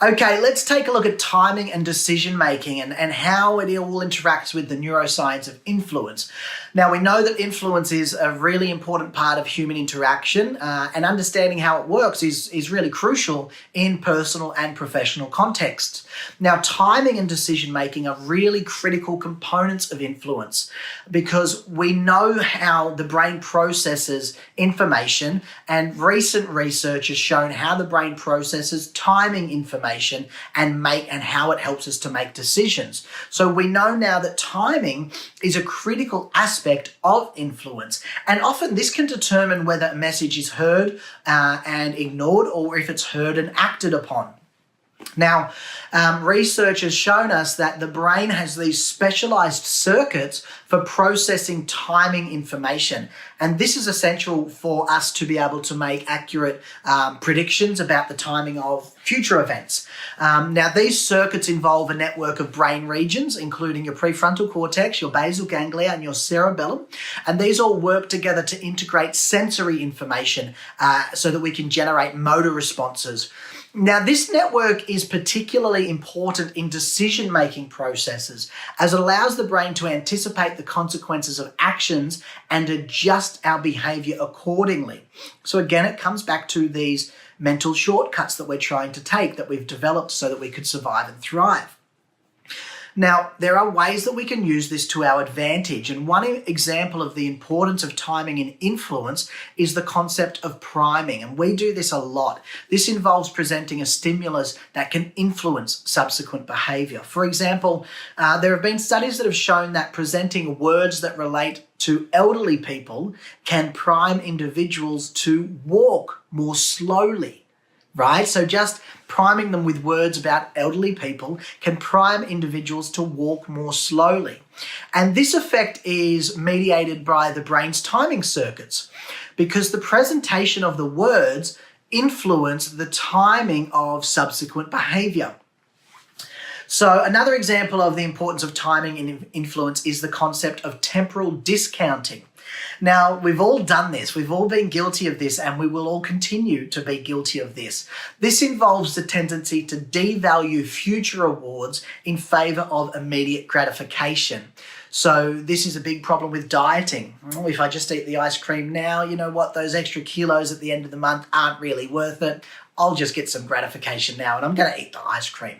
Okay, let's take a look at timing and decision making and how it all interacts with the neuroscience of influence. Now, we know that influence is a really important part of human interaction, and understanding how it works is really crucial in personal and professional contexts. Now, timing and decision making are really critical components of influence because we know how the brain processes information, and recent research has shown how the brain processes timing information and how it helps us to make decisions. So we know now that timing is a critical aspect of influence, and often this can determine whether a message is heard and ignored, or if it's heard and acted upon. Now, research has shown us that the brain has these specialized circuits for processing timing information. And this is essential for us to be able to make accurate predictions about the timing of future events. Now, these circuits involve a network of brain regions, including your prefrontal cortex, your basal ganglia, and your cerebellum. And these all work together to integrate sensory information so that we can generate motor responses. Now, this network is particularly important in decision-making processes, as it allows the brain to anticipate the consequences of actions and adjust our behavior accordingly. So again, it comes back to these mental shortcuts that we're trying to take, that we've developed so that we could survive and thrive. Now, there are ways that we can use this to our advantage, and one example of the importance of timing and influence is the concept of priming, and we do this a lot. This involves presenting a stimulus that can influence subsequent behavior. For example, there have been studies that have shown that presenting words that relate to elderly people can prime individuals to walk more slowly, right? So just priming them with words about elderly people can prime individuals to walk more slowly. And this effect is mediated by the brain's timing circuits, because the presentation of the words influence the timing of subsequent behavior. So another example of the importance of timing and influence is the concept of temporal discounting. Now, we've all done this. We've all been guilty of this, and we will all continue to be guilty of this. This involves the tendency to devalue future rewards in favor of immediate gratification. So this is a big problem with dieting. Oh, if I just eat the ice cream now, you know what? Those extra kilos at the end of the month aren't really worth it. I'll just get some gratification now and I'm going to eat the ice cream.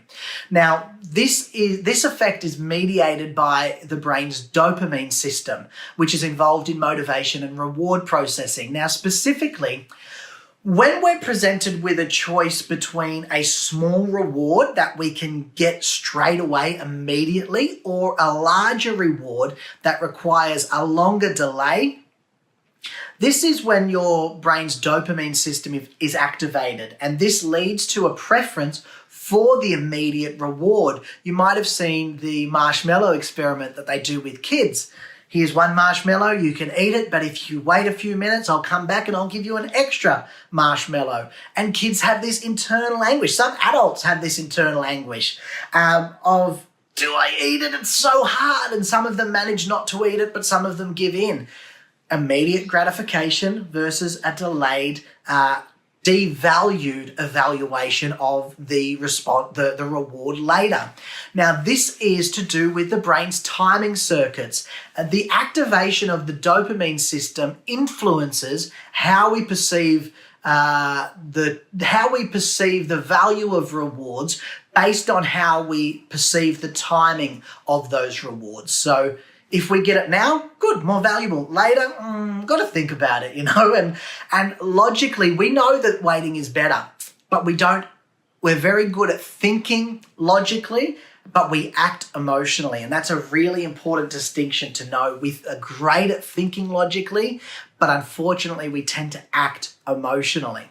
Now, this effect is mediated by the brain's dopamine system, which is involved in motivation and reward processing. Now, specifically, when we're presented with a choice between a small reward that we can get straight away immediately, or a larger reward that requires a longer delay, this is when your brain's dopamine system is activated, and this leads to a preference for the immediate reward. You might have seen the marshmallow experiment that they do with kids. Here's one marshmallow, you can eat it, but if you wait a few minutes, I'll come back and I'll give you an extra marshmallow. And kids have this internal anguish. Some adults have this internal anguish of, do I eat it? It's so hard. And some of them manage not to eat it, but some of them give in. Immediate gratification versus a delayed, devalued evaluation of the reward later. Now, this is to do with the brain's timing circuits. The activation of the dopamine system influences how we perceive the value of rewards based on how we perceive the timing of those rewards. So if we get it now, good, more valuable. Later, got to think about it, And logically, we know that waiting is better, but we're very good at thinking logically, but we act emotionally. And that's a really important distinction to know. We are great at thinking logically, but unfortunately, we tend to act emotionally.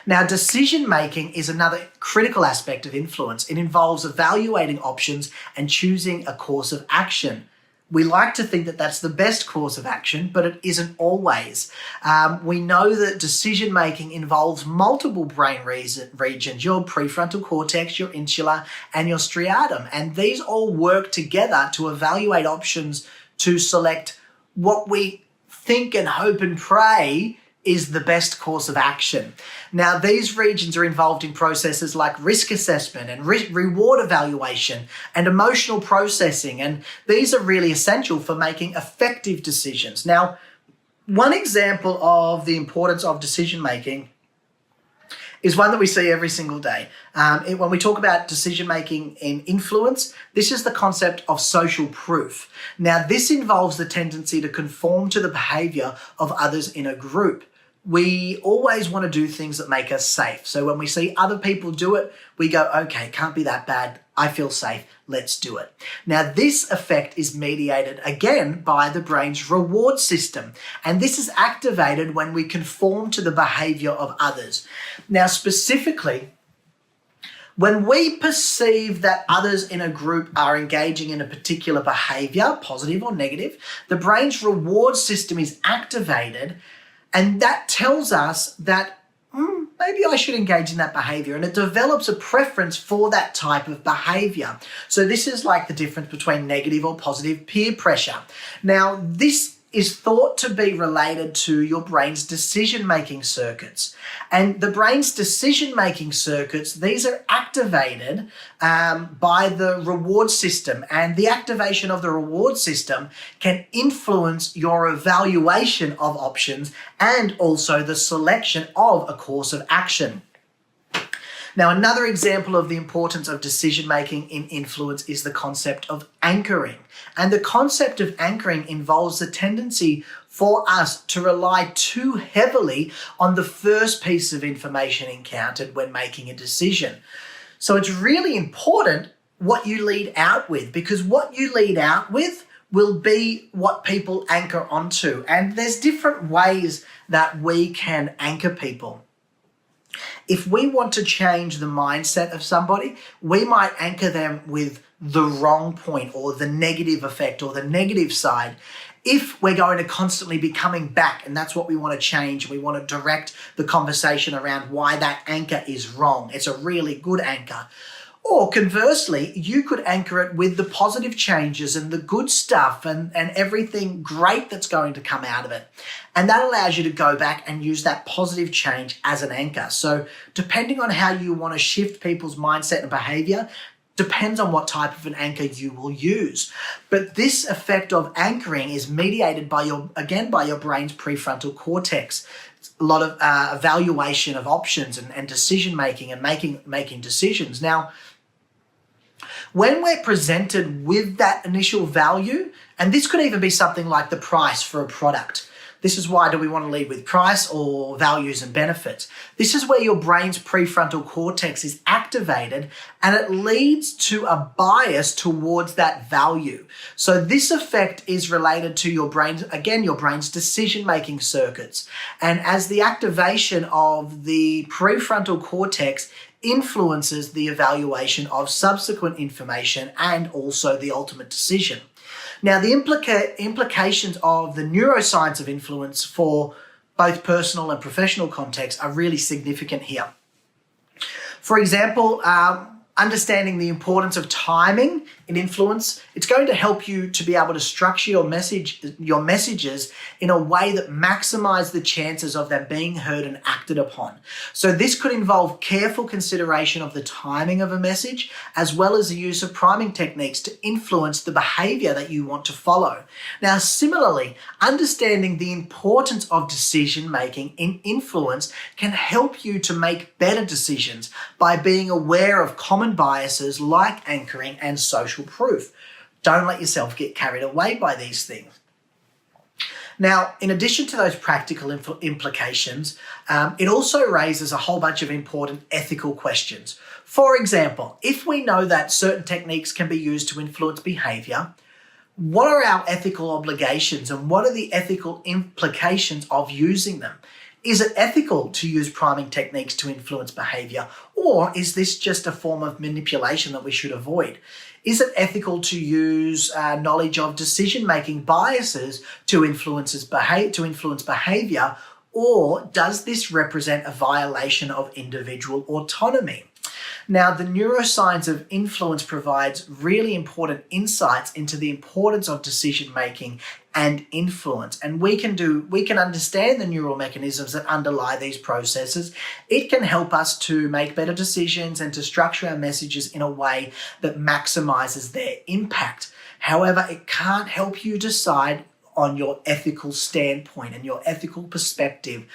Now, decision-making is another critical aspect of influence. It involves evaluating options and choosing a course of action. We like to think that that's the best course of action, but it isn't always. We know that decision-making involves multiple brain regions, your prefrontal cortex, your insula, and your striatum. And these all work together to evaluate options to select what we think and hope and pray is the best course of action. Now, these regions are involved in processes like risk assessment and reward evaluation and emotional processing, and these are really essential for making effective decisions. Now, one example of the importance of decision making is one that we see every single day. When we talk about decision making in influence, this is the concept of social proof. Now, this involves the tendency to conform to the behavior of others in a group. We always want to do things that make us safe. So when we see other people do it, we go, okay, can't be that bad. I feel safe. Let's do it. Now, this effect is mediated again by the brain's reward system. And this is activated when we conform to the behavior of others. Now, specifically, when we perceive that others in a group are engaging in a particular behavior, positive or negative, the brain's reward system is activated. And that tells us that maybe I should engage in that behavior. And it develops a preference for that type of behavior. So this is like the difference between negative or positive peer pressure. Now, this is thought to be related to your brain's decision-making circuits. And the brain's decision-making circuits, these are activated by the reward system. And the activation of the reward system can influence your evaluation of options and also the selection of a course of action. Now, another example of the importance of decision-making in influence is the concept of anchoring. And the concept of anchoring involves the tendency for us to rely too heavily on the first piece of information encountered when making a decision. So it's really important what you lead out with, because what you lead out with will be what people anchor onto. And there's different ways that we can anchor people. If we want to change the mindset of somebody, we might anchor them with the wrong point or the negative effect or the negative side. If we're going to constantly be coming back, and that's what we want to change, we want to direct the conversation around why that anchor is wrong. It's a really good anchor. Or conversely, you could anchor it with the positive changes and the good stuff and everything great that's going to come out of it. And that allows you to go back and use that positive change as an anchor. So depending on how you want to shift people's mindset and behavior, depends on what type of an anchor you will use. But this effect of anchoring is mediated by your brain's prefrontal cortex. A lot of evaluation of options and decision making and making decisions. Now, when we're presented with that initial value, and this could even be something like the price for a product. This is why do we want to lead with price or values and benefits. This is where your brain's prefrontal cortex is activated and it leads to a bias towards that value. So this effect is related to your brain's decision-making circuits. And as the activation of the prefrontal cortex influences the evaluation of subsequent information and also the ultimate decision. Now, the implications of the neuroscience of influence for both personal and professional contexts are really significant here. For example, understanding the importance of timing in influence, it's going to help you to be able to structure your messages in a way that maximize the chances of them being heard and acted upon. So this could involve careful consideration of the timing of a message, as well as the use of priming techniques to influence the behavior that you want to follow. Now, similarly, understanding the importance of decision making in influence can help you to make better decisions by being aware of common biases like anchoring and social proof. Don't let yourself get carried away by these things. Now, in addition to those practical implications, it also raises a whole bunch of important ethical questions. For example, if we know that certain techniques can be used to influence behavior, what are our ethical obligations and what are the ethical implications of using them? Is it ethical to use priming techniques to influence behavior, or is this just a form of manipulation that we should avoid? Is it ethical to use knowledge of decision-making biases to influence behavior, or does this represent a violation of individual autonomy? Now, the neuroscience of influence provides really important insights into the importance of decision making and influence. And we can understand the neural mechanisms that underlie these processes. It can help us to make better decisions and to structure our messages in a way that maximizes their impact. However, it can't help you decide on your ethical standpoint and your ethical perspective.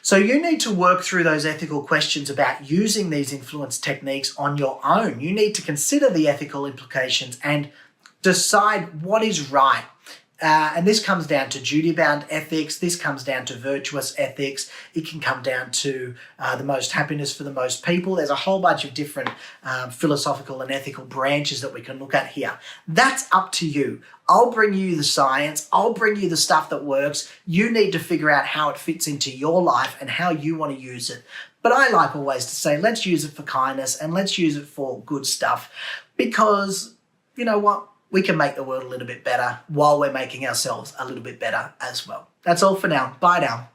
So you need to work through those ethical questions about using these influence techniques on your own. You need to consider the ethical implications and decide what is right. And this comes down to duty-bound ethics. This comes down to virtuous ethics. It can come down to the most happiness for the most people. There's a whole bunch of different philosophical and ethical branches that we can look at here. That's up to you. I'll bring you the science. I'll bring you the stuff that works. You need to figure out how it fits into your life and how you want to use it. But I like always to say, let's use it for kindness and let's use it for good stuff, because you know what? We can make the world a little bit better while we're making ourselves a little bit better as well. That's all for now. Bye now.